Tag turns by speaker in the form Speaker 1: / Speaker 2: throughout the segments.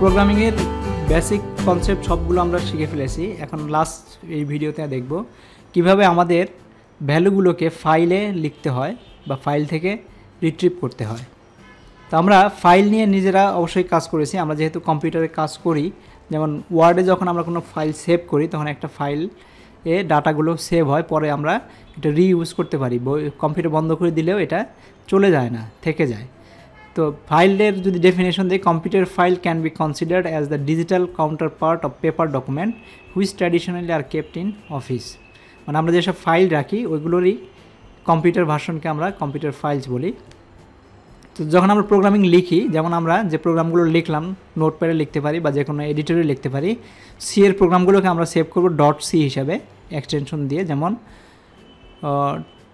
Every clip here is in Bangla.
Speaker 1: প্রোগ্রামিংয়ের বেসিক কনসেপ্ট সবগুলো আমরা শিখে ফেলেছি। এখন লাস্ট এই ভিডিওতে দেখব কিভাবে আমাদের ভ্যালুগুলোকে ফাইলে লিখতে হয় বা ফাইল থেকে রিট্রিভ করতে হয়। তো আমরা ফাইল নিয়ে নিজেরা অবশ্যই কাজ করেছি। আমরা যেহেতু কম্পিউটারে কাজ করি, যেমন ওয়ার্ডে যখন আমরা কোনো ফাইল সেভ করি তখন একটা ফাইল ডাটাগুলো সেভ হয়, পরে আমরা এটা রিইউজ করতে পারি। কম্পিউটার বন্ধ করে দিলেও এটা চলে যায় না, থেকে যায়। তো ফাইলের যদি ডেফিনেশন দিই, computer file can be considered as the digital counter part of paper document which traditionally are kept in office. মানে আমরা যেসব ফাইল রাখি ওইগুলোরই কম্পিউটার ভার্সনকে আমরা কম্পিউটার ফাইলস বলি। তো যখন আমরা প্রোগ্রামিং লিখি, যেমন আমরা যে প্রোগ্রামগুলো লিখলাম নোটপ্যাডে লিখতে পারি বা যে কোনো এডিটরে লিখতে পারি, সি এর প্রোগ্রামগুলোকে আমরা সেভ করব ডট সি হিসাবে এক্সটেনশন দিয়ে, যেমন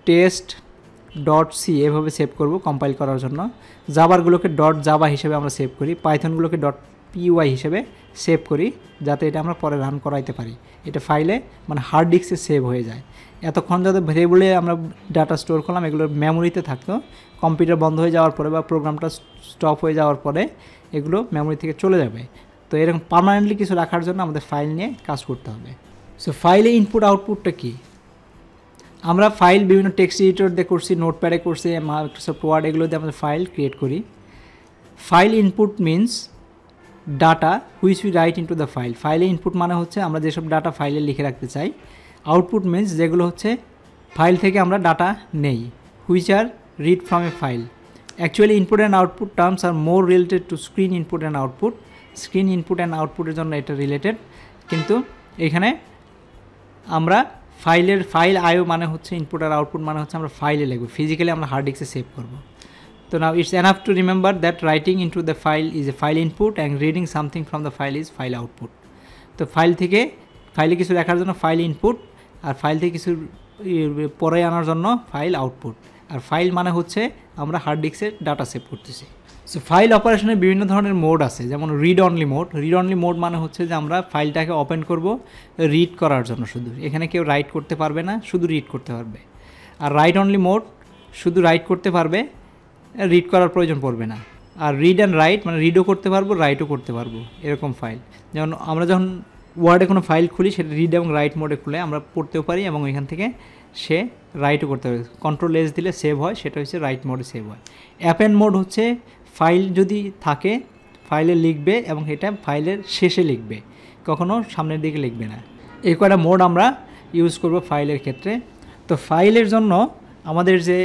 Speaker 1: টেস্ট ডট সি এভাবে সেভ করব কম্পাইল করার জন্য। জাভারগুলোকে ডট জাভা হিসেবে আমরা সেভ করি, পাইথনগুলোকে ডট পিওয়াই হিসেবে সেভ করি, যাতে এটা আমরা পরে রান করাইতে পারি। এটা ফাইলে মানে হার্ড ডিস্কে সেভ হয়ে যায়। এতক্ষণ যাতে ভেরিয়েবলে আমরা ডাটা স্টোর করলাম এগুলো মেমোরিতে থাকতো, কম্পিউটার বন্ধ হয়ে যাওয়ার পরে বা প্রোগ্রামটা স্টপ হয়ে যাওয়ার পরে এগুলো মেমোরি থেকে চলে যাবে। তো এরকম পার্মানেন্টলি কিছু রাখার জন্য আমাদের ফাইল নিয়ে কাজ করতে হবে। সো ফাইলে ইনপুট আউটপুটটা কী? আমরা ফাইল বিভিন্ন টেক্সট এডিটর দিয়ে করছি, নোটপ্যাডে করছি, মাইক্রোসফট ওয়ার্ড, এগুলো দিয়ে আমরা ফাইল ক্রিয়েট করি। File input means data which we write into the file. ফাইলে ইনপুট মানে হচ্ছে আমরা যেসব ডাটা ফাইলে লিখে রাখতে চাই। আউটপুট মিনস যেগুলো হচ্ছে ফাইল থেকে আমরা ডাটা নেই, which are read from a file. Actually input and output terms are more related to screen input and output. Screen input and আউটপুটের জন্য এটা রিলেটেড, কিন্তু এখানে আমরা ফাইল আইও মানে হচ্ছে ইনপুট আর আউটপুট মানে হচ্ছে আমরা ফাইলে লিখব, ফিজিক্যালি আমরা হার্ড ডিস্কে সেভ করব। তো now it's enough to remember that writing into the file is a file input and reading something from the file is file output. তো ফাইলে কিছু লেখার জন্য ফাইল ইনপুট, আর ফাইল থেকে কিছু পরে আনার জন্য ফাইল আউটপুট। আর ফাইল মানে হচ্ছে আমরা হার্ড ডিস্কে ডাটা সেভ করতেছি। সো ফাইল অপারেশনের বিভিন্ন ধরনের মোড আছে, যেমন read only mode. Read only mode মানে হচ্ছে যে আমরা ফাইলটাকে ওপেন করব রিড করার জন্য শুধু, এখানে কেউ রাইট করতে পারবে না, শুধু রিড করতে পারবে। আর রাইট অনলি মোড শুধু রাইট করতে পারবে, রিড করার প্রয়োজন পড়বে না। আর রিড অ্যান্ড রাইট মানে রিডও করতে পারবো, রাইটও করতে পারবো, এরকম ফাইল। যেমন আমরা যখন ওয়ার্ডে কোনো ফাইল খুলি সেটা রিড এবং রাইট মোডে খুলে আমরা পড়তেও পারি এবং এখান থেকে সে রাইটও করতে পারে। কন্ট্রোল এস দিলে সেভ হয়, সেটা হচ্ছে রাইট মোডে সেভ হয়। অ্যাপেন্ড মোড হচ্ছে ফাইল যদি থাকে ফাইলে লিখবে এবং এটা ফাইলের শেষে লিখবে, কখনও সামনের দিকে লিখবে না। এই কয়টা মোড আমরা ইউজ করব ফাইলের ক্ষেত্রে। তো ফাইলের জন্য আমাদের যে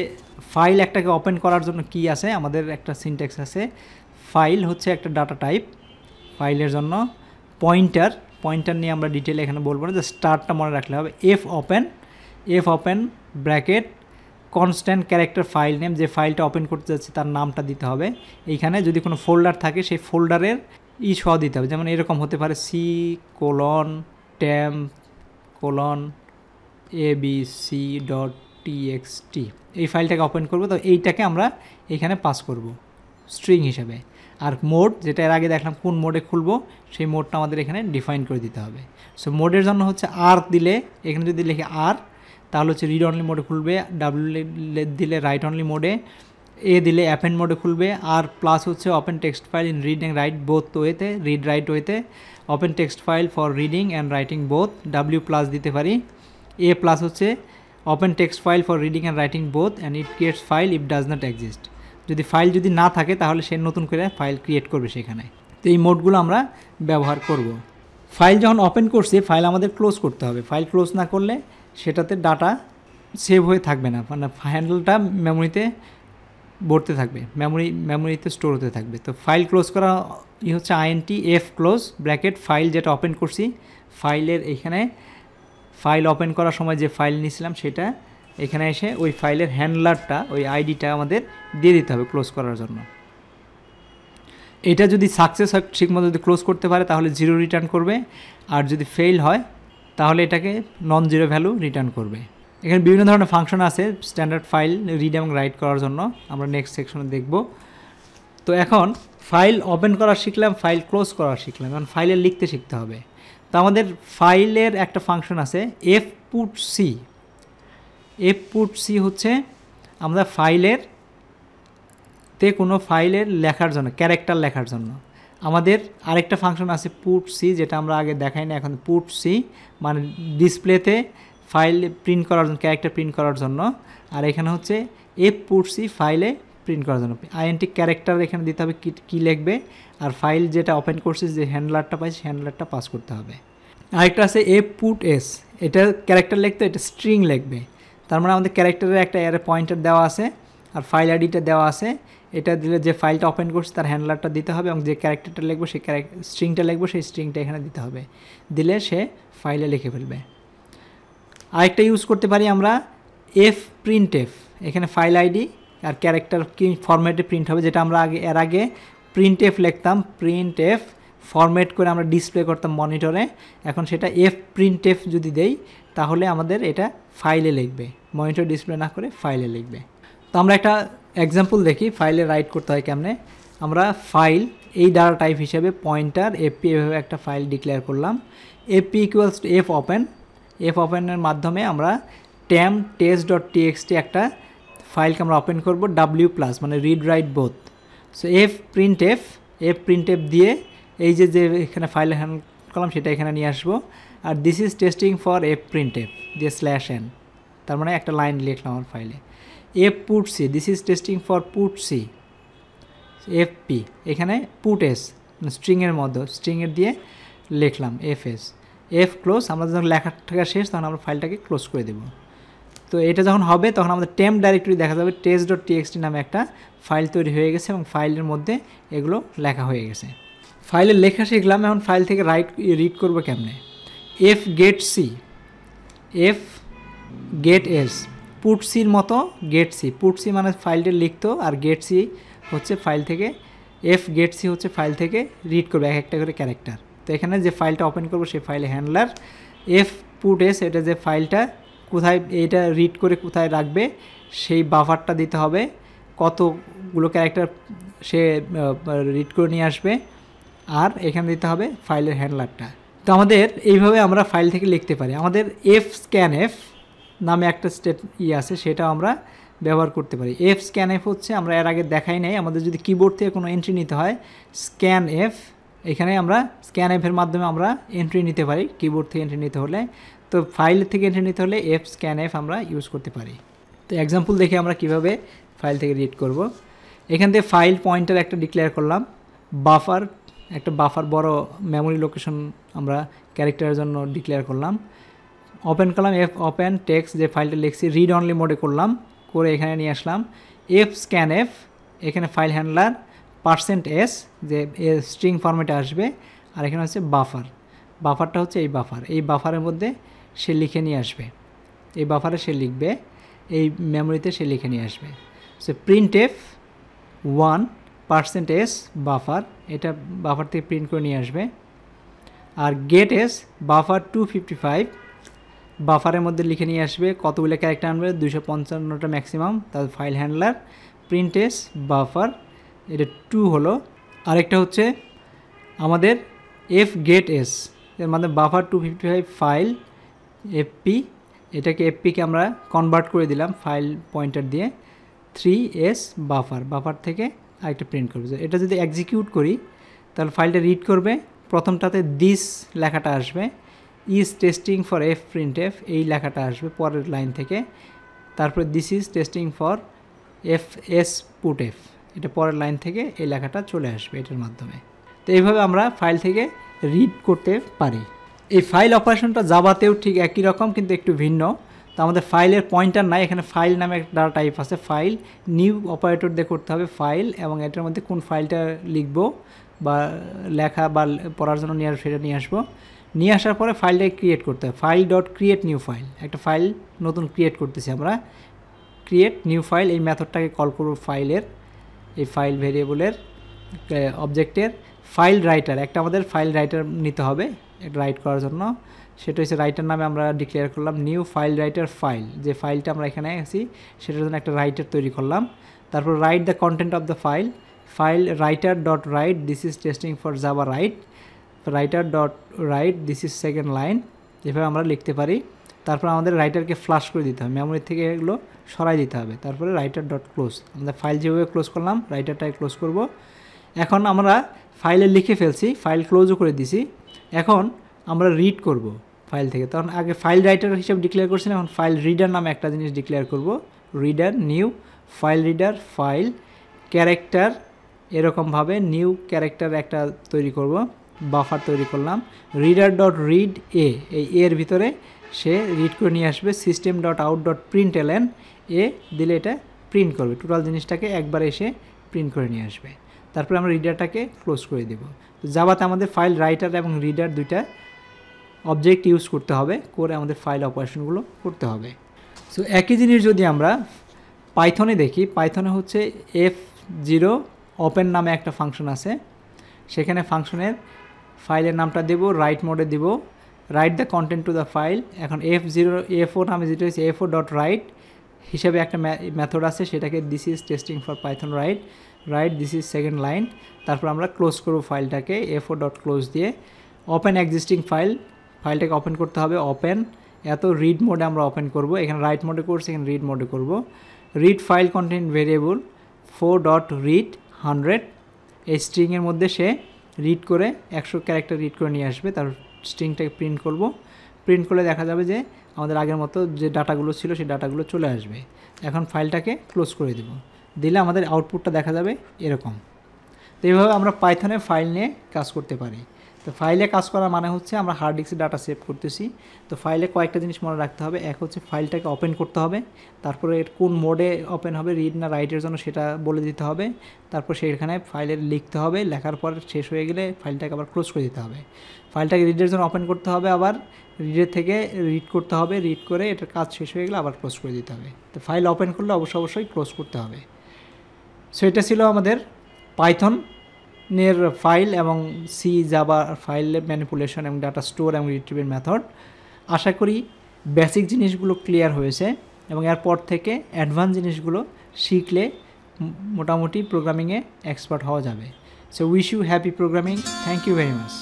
Speaker 1: ফাইল একটাকে ওপেন করার জন্য কি আছে, আমাদের একটা সিনট্যাক্স আছে। ফাইল হচ্ছে একটা ডাটা টাইপ। ফাইলের জন্য পয়েন্টার নিয়ে আমরা ডিটেলে এখানে বলবো না, যে স্টার্টটা মনে রাখলে হবে। F open bracket constant character file name, যে ফাইলটা ওপেন করতে যাচ্ছে তার নামটা দিতে হবে। এইখানে যদি কোনো ফোল্ডার থাকে সেই ফোল্ডারের সহ দিতে হবে, যেমন এরকম হতে পারে c:\abc.txt। এই ফাইলটাকে ওপেন করব, তো এইটাকে আমরা এইখানে পাস করব স্ট্রিং হিসেবে। আর মোড, যেটা এর আগে দেখলাম কোন মোডে খুলবো সেই মোডটা আমাদের এখানে ডিফাইন করে দিতে হবে। সো মোডের জন্য হচ্ছে আর দিলে, এখানে যদি লিখে আর তাহলে হচ্ছে রিড অনলি মোডে খুলবে, ডাব্লিউ দিলে রাইট অনলি মোডে, এ দিলে অ্যাপেন্ড মোডে খুলবে, আর প্লাস হচ্ছে open text file in read and right both ওয়েতে, রিড রাইট ওয়েতে, open text file for reading and writing both, W plus দিতে পারি। এ প্লাস হচ্ছে open text file for reading and writing both and it creates file if does not exist. যদি ফাইল যদি না থাকে তাহলে সে নতুন করে ফাইল ক্রিয়েট করবে সেখানে। তো এই মোডগুলো আমরা ব্যবহার করব। ফাইল যখন ওপেন করছি ফাইল আমাদের ক্লোজ করতে হবে। ফাইল ক্লোজ না করলে সেটাতে ডাটা সেভ হয়ে থাকবে না, মানে হ্যান্ডেলটা মেমোরিতে ভরতে থাকবে, মেমোরিতে স্টোর হতে থাকবে। তো ফাইল ক্লোজ করা হচ্ছে INTF ক্লোজ ব্র্যাকেট ফাইল যেটা ওপেন করছি, ফাইলের এখানে ফাইল ওপেন করার সময় যে ফাইল নিয়েছিলাম সেটা এখানে এসে ওই ফাইলের হ্যান্ডলারটা, ওই আইডিটা আমাদের দিয়ে দিতে হবে ক্লোজ করার জন্য। এটা যদি সাকসেস হয়, ঠিকমতো যদি ক্লোজ করতে পারে তাহলে 0 রিটার্ন করবে, আর যদি ফেল হয় তাহলে এটাকে নন জিরো ভ্যালু রিটার্ন করবে। এখানে বিভিন্ন ধরনের ফাংশন আছে স্ট্যান্ডার্ড ফাইল রিড এবং রাইট করার জন্য, আমরা নেক্সট সেকশনে দেখব। তো এখন ফাইল ওপেন করা শিখলাম, ফাইল ক্লোজ করা শিখলাম, এখন ফাইলে লিখতে শিখতে হবে। তো আমাদের ফাইলের একটা ফাংশন আছে fputc হচ্ছে আমরা ফাইলের কোনো ফাইলের লেখার জন্য, ক্যারেক্টার লেখার জন্য। আমাদের আরেকটা ফাংশন আছে পুট সি, যেটা আমরা আগে দেখাই না, এখন পুট সি মানে ডিসপ্লেতে ফাইল প্রিন্ট করার জন্য, ক্যারেক্টার প্রিন্ট করার জন্য। আর এখানে হচ্ছে এফ পুট সি ফাইলে প্রিন্ট করার জন্য। আইএনটি ক্যারেক্টার এখানে দিতে হবে কী লিখবে, আর ফাইল যেটা ওপেন করছিস যে হ্যান্ডলারটা পাইছে হ্যান্ডলারটা পাস করতে হবে। আরেকটা আছে এফ পুট এস, এটা ক্যারেক্টার লিখতে, এটা স্ট্রিং লিখবে। তার মানে আমাদের ক্যারেক্টারের একটা অ্যারে পয়েন্টার দেওয়া আছে আর ফাইল আইডিটা দেওয়া আছে। এটা দিলে যে ফাইলটা ওপেন করছে তার হ্যান্ডলারটা দিতে হবে এবং যে ক্যারেক্টারটা লিখবো সেই স্ট্রিংটা লিখবো, সেই স্ট্রিংটা এখানে দিতে হবে, দিলে সে ফাইলে লিখে ফেলবে। আরেকটা ইউজ করতে পারি আমরা এফ প্রিন্ট এফ, এখানে ফাইল আইডি আর ক্যারেক্টার কি ফরম্যাটে প্রিন্ট হবে, যেটা আমরা এর আগে প্রিন্ট এফ লিখতাম, প্রিন্ট এফ ফরম্যাট করে আমরা ডিসপ্লে করতাম মনিটরে। এখন সেটা এফ প্রিন্ট এফ যদি দেই তাহলে আমাদের এটা ফাইলে লিখবে, মনিটর ডিসপ্লে না করে ফাইলে লিখবে। তো আমরা একটা এক্সাম্পল দেখি ফাইলে রাইট করতে হয় কেমনে। আমরা ফাইল এই ডাটা টাইপ হিসেবে পয়েন্টার এফপি এভাবে একটা ফাইল ডিক্লেয়ার করলাম। FP equals to F open, F ওপেনের মাধ্যমে আমরা টেম test.txt একটা ফাইলকে আমরা ওপেন করব, ডাব্লিউ প্লাস মানে read write both. So F print F দিয়ে এই যে এখানে ফাইল হ্যান্ড করলাম সেটা এখানে নিয়ে আসবো। আর this is testing for F print F দিয়ে /n, তার মানে একটা লাইন লিখলাম আমার ফাইলে। F put C, this is testing for put C. FP এখানে পুট এস স্ট্রিংয়ের মধ্যে, স্ট্রিংয়ের দিয়ে লিখলাম এফএস। এফ ক্লোজ, আমরা যখন লেখাটা শেষ তখন আমরা ফাইলটাকে ক্লোজ করে দেব। তো এটা যখন হবে তখন আমাদের টেম্প ডাইরেক্টরি দেখা যাবে, test.txt নামে একটা ফাইল তৈরি হয়ে গেছে এবং ফাইলের মধ্যে এগুলো লেখা হয়ে গেছে। ফাইলের লেখা শিখলাম, এখন ফাইল থেকে রিড করবো কেমনে। F get C, F get S, put সির মতো গেট সি। পুট সি মানে ফাইলটা লিখতো আর গেট সি হচ্ছে ফাইল থেকে, এফ গেট সি হচ্ছে ফাইল থেকে রিড করবে এক একটা করে ক্যারেক্টার। তো এখানে যে ফাইলটা ওপেন করবো সেই ফাইলে হ্যান্ডলার। এফ পুট এস, এটা যে ফাইলটা কোথায় এইটা রিড করে কোথায় রাখবে সেই বাফারটা দিতে হবে, কতগুলো ক্যারেক্টার সে রিড করে নিয়ে আসবে, আর এখানে দিতে হবে ফাইলের হ্যান্ডলারটা। তো আমাদের এইভাবে আমরা ফাইল থেকে লিখতে পারি। আমাদের এফ স্ক্যান এফ নামে একটা আছে, সেটা আমরা ব্যবহার করতে পারি। এফ স্ক্যান এফ হচ্ছে, আমরা এর আগে দেখাই নাই, আমাদের যদি কিবোর্ড থেকে কোনো এন্ট্রি নিতে হয় স্ক্যান এফ, এখানে আমরা স্ক্যান এফের মাধ্যমে আমরা এন্ট্রি নিতে পারি কিবোর্ড থেকে এন্ট্রি নিতে হলে। তো ফাইল থেকে এন্ট্রি নিতে হলে এফ স্ক্যান এফ আমরা ইউজ করতে পারি। তো এক্সাম্পল দেখে আমরা কিভাবে ফাইল থেকে রিড করব। এখান থেকে ফাইল পয়েন্টার একটা ডিক্লেয়ার করলাম, বাফার একটা বাফার বড় মেমোরি লোকেশন আমরা ক্যারেক্টারের জন্য ডিক্লেয়ার করলাম। ওপেন করলাম এফ ওপেন টেক্সট, যে ফাইলটা লিখছি রিড অনলি মোডে করলাম, করে এখানে নিয়ে আসলাম এফ স্ক্যান এফ, এখানে ফাইল হ্যান্ডলার %s যে স্ট্রিং ফরম্যাটে আসবে, আর এখানে হচ্ছে বাফারটা হচ্ছে এই বাফারের মধ্যে সে লিখে নিয়ে আসবে, এই বাফারে সে লিখবে, এই মেমোরিতে সে লিখে নিয়ে আসবে। So print F 1 %s buffer, এটা বাফার থেকে প্রিন্ট করে নিয়ে আসবে। আর গেট এস বাফার 255 বাফারের মধ্যে লিখে নিয়ে আসবে, কতগুলো ক্যারেক্টার আনবে 255টা ম্যাক্সিমাম। তার file handler print S buffer, এটা 2 হলো। আরেকটা হচ্ছে আমাদের এফ গেট এস, এর মানে বাফার 255 ফাইল এফপি, এটাকে এফপিকে আমরা কনভার্ট করে দিলাম ফাইল পয়েন্টার দিয়ে 3s বাফার থেকে আরেকটা প্রিন্ট করবে। এটা যদি এক্সিকিউট করি তাহলে ফাইলটা রিড করবে, প্রথমটাতে দিস লেখাটা আসবে, is testing for F print F এই লেখাটা আসবে পরের লাইন থেকে, তারপরে this is testing for F S put F, এটা পরের লাইন থেকে এই লেখাটা চলে আসবে এটার মাধ্যমে। তো এইভাবে আমরা ফাইল থেকে রিড করতে পারি। এই ফাইল অপারেশনটা জাভাতেও ঠিক একই রকম কিন্তু একটু ভিন্ন। তো আমাদের ফাইলের পয়েন্টার নাই, এখানে ফাইল নামে একটা ডাটা টাইপ আছে, ফাইল নিউ অপারেটর দিয়ে করতে হবে ফাইল, এবং এটার মধ্যে কোন ফাইলটা লিখবো বা লেখা বা পড়ার জন্য সেটা নিয়ে আসবো। নিয়ে আসার পরে ফাইলটাকে ক্রিয়েট করতে হবে, file dot create new file, একটা ফাইল নতুন ক্রিয়েট করতেছি আমরা, ক্রিয়েট নিউ ফাইল এই মেথডটাকে কল করব ফাইলের, এই ফাইল ভেরিয়েবলের অবজেক্টের। ফাইল রাইটার, একটা আমাদের ফাইল রাইটার নিতে হবে এটা রাইট করার জন্য, সেটা হচ্ছে রাইটার নামে আমরা ডিক্লেয়ার করলাম নিউ ফাইল রাইটার ফাইল, যে ফাইলটা আমরা এখানে আছি সেটার জন্য একটা রাইটার তৈরি করলাম। তারপর right the content of the file writer dot right, this is testing for Java writer dot right, this is second line, এভাবে আমরা লিখতে পারি। তারপর আমাদের রাইটারকে ফ্লাশ করে দিতে হবে, মেমোরি থেকে এগুলো সরাই দিতে হবে। তারপরে রাইটার ডট ক্লোজ, আমাদের ফাইল যেভাবে ক্লোজ করলাম রাইটারটাকে ক্লোজ করব। এখন আমরা ফাইলে লিখে ফেলছি, ফাইল ক্লোজও করে দিছি। এখন আমরা রিড করব ফাইল থেকে। তখন আগে ফাইল রাইটার হিসেবে ডিক্লেয়ার করছিলাম, এখন ফাইল রিডার নামে একটা জিনিস ডিক্লেয়ার করব। Reader new file reader file character, এরকমভাবে নিউ ক্যারেক্টার একটা তৈরি করব, বাফার তৈরি করলাম। রিডার ডট রিড এ, এই এর ভিতরে সে রিড করে নিয়ে আসবে। System dot out dot print LN এ দিলে এটা প্রিন্ট করবে, টোটাল জিনিসটাকে একবার এসে প্রিন্ট করে নিয়ে আসবে। তারপরে আমরা রিডারটাকে ক্লোজ করে দেব। জাভাতে আমাদের ফাইল রাইটার এবং রিডার দুইটা অবজেক্ট ইউজ করতে হবে, করে আমাদের ফাইল অপারেশনগুলো করতে হবে। সো একই জিনিস যদি আমরা পাইথনে দেখি, পাইথনে হচ্ছে F0 ওপেন নামে একটা ফাংশন আছে। সেখানে ফাংশনের ফাইলের নামটা দেব, রাইট মোডে দেব, write the content to the file. এখন F4 নামে যেটা হচ্ছে F4 ডট রাইট হিসাবে একটা মেথড আছে, সেটাকে this is testing for Python right this is second line. তারপর আমরা ক্লোজ করব ফাইলটাকে F4 ডট ক্লোজ দিয়ে। ওপেন এক্সিস্টিং ফাইলটাকে ওপেন করতে হবে, ওপেন এত রিড মোডে আমরা ওপেন করব। এখানে রাইট মোডে করছি, এখানে রিড মোডে করব। Read file content variable 4 dot read 100, এই স্ট্রিংয়ের মধ্যে সে রিড করে 100 ক্যারেক্টার রিড করে নিয়ে আসবে। তার স্ট্রিংটাকে প্রিন্ট করব। প্রিন্ট করলে দেখা যাবে যে আমাদের আগের মতো যে ডাটাগুলো ছিল সেই ডাটাগুলো চলে আসবে। এখন ফাইলটাকে ক্লোজ করে দেব, দিলে আমাদের আউটপুটটা দেখা যাবে এরকম। তো এইভাবে আমরা পাইথনে ফাইল নিয়ে কাজ করতে পারি। তো ফাইলে কাজ করা মানে হচ্ছে আমরা হার্ড ডিস্কে ডাটা সেভ করতেছি। তো ফাইলে কয়েকটা জিনিস মনে রাখতে হবে। এক হচ্ছে ফাইলটাকে ওপেন করতে হবে, তারপরে কোন মোডে ওপেন হবে, রিড না রাইটের জন্য সেটা বলে দিতে হবে। তারপর সেখানে ফাইলের লিখতে হবে, লেখার পর শেষ হয়ে গেলে ফাইলটাকে আবার ক্লোজ করে দিতে হবে। ফাইলটাকে রিডের জন্য ওপেন করতে হবে, আবার রিডের থেকে রিড করতে হবে, রিড করে এটার কাজ শেষ হয়ে গেলে আবার ক্লোজ করে দিতে হবে। তো ফাইল ওপেন করলে অবশ্যই ক্লোজ করতে হবে। সো এটা ছিল আমাদের পাইথনের ফাইল এবং সি জাভা ফাইল ম্যানিপুলেশন এবং ডাটা স্টোর এবং রিট্রিভের মেথড। আশা করি বেসিক জিনিসগুলো ক্লিয়ার হয়েছে এবং এরপর থেকে অ্যাডভান্স জিনিসগুলো শিখলে মোটামুটি প্রোগ্রামিংয়ে এক্সপার্ট হওয়া যাবে। So wish you happy programming. Thank you very much.